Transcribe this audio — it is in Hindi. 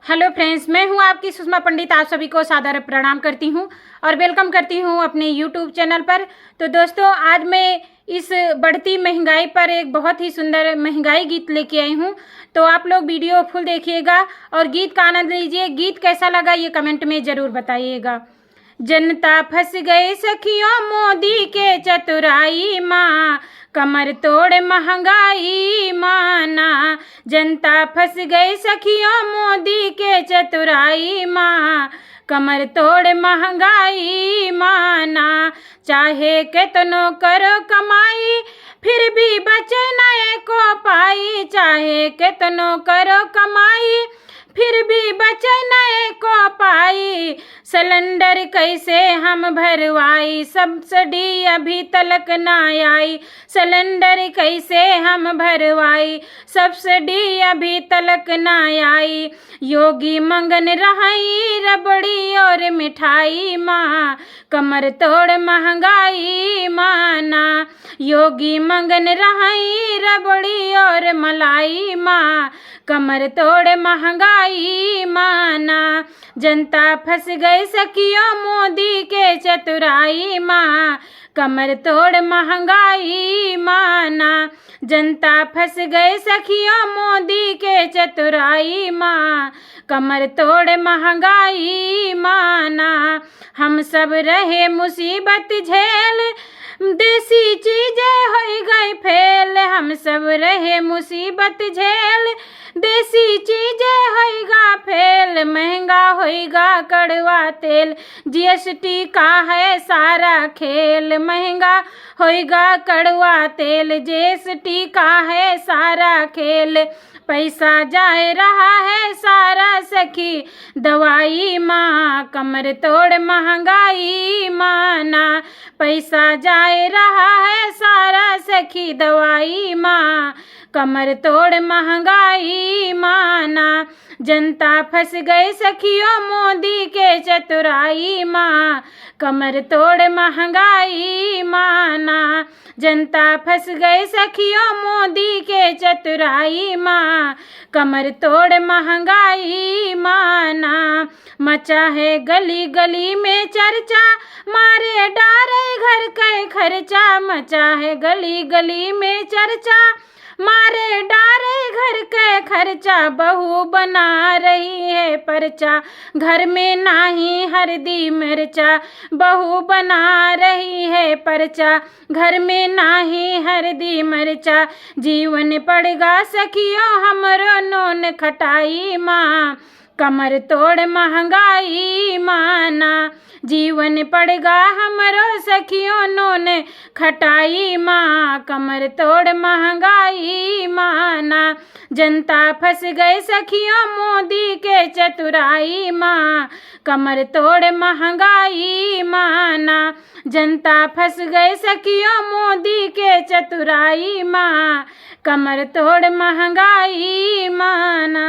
हेलो फ्रेंड्स, मैं हूं आपकी सुषमा पंडित। आप सभी को सादर प्रणाम करती हूं और वेलकम करती हूं अपने यूट्यूब चैनल पर। तो दोस्तों, आज मैं इस बढ़ती महंगाई पर एक बहुत ही सुंदर महंगाई गीत लेके आई हूं। तो आप लोग वीडियो फुल देखिएगा और गीत का आनंद लीजिए। गीत कैसा लगा ये कमेंट में ज़रूर बताइएगा। जनता फंस गई सखियों मोदी के चतुराई माँ, कमर तोड़ महंगाई माना। जनता फंस गई सखियों मोदी के चतुराई माँ, कमर तोड़ महंगाई माना। चाहे कितनो करो कमाई फिर भी बचे नए को पाई। चाहे कितनो करो कमाई फिर भी बचे नए को पाई। सिलेंडर कैसे हम भरवाई, सब्सिडी अभी तलक ना आई। सिलेंडर कैसे हम भरवाई, सब्सिडी अभी तलक ना आई। योगी मंगन रहाई रबड़ी और मिठाई माँ, कमर तोड़ महंगाई माना। योगी मंगन रहाई रबड़ी और मलाई माँ, कमर तोड़ महंगाई माना। जनता फंस गई सखियों मोदी के चतुराई माँ, कमर तोड़ महंगाई माना। जनता फंस गए सखियों मोदी के चतुराई माँ, कमर तोड़ महंगाई माना। हम सब रहे मुसीबत झेल, देसी चीजें हो गई फेल। हम सब रहे मुसीबत झेल, देसी चीजें होइगा फेल। महंगा होइगा कड़वा तेल, जीएसटी का है सारा खेल। महंगा होइगा कड़वा तेल, जीएसटी का है सारा खेल। पैसा जाए रहा है सारा सखी दवाई माँ, कमर तोड़ महंगाई माना। पैसा जाए रहा है सारा सखी दवाई माँ, कमर तोड़ महंगाई माना। जनता फंस गई सखियों मोदी के चतुराई माँ, कमर तोड़ महंगाई माना। जनता फंस गई सखियों मोदी के चतुराई माँ, कमर तोड़ महंगाई माना। मचा है गली गली में चर्चा, मारे डारे घर के खर्चा। मचा है गली गली में चर्चा, मारे डारे घर के खर्चा। बहू बना रही है पर्चा, घर में नाही हल्दी मिर्चा। बहू बना रही है पर्चा, घर में नाही हल्दी मिर्चा। जीवन पड़ेगा सखियों हमरो नून खटाई माँ, कमर तोड़ महंगाई माना। जीवन पड़ेगा हमरो सखियों नून खटाई माँ, कमर तोड़ महंगाई माना। जनता फंस गए सखियों मोदी के चतुराई माँ, कमर तोड़ महंगाई माना। जनता फंस गए सखियों मोदी के चतुराई माँ, कमर तोड़ महंगाई माना।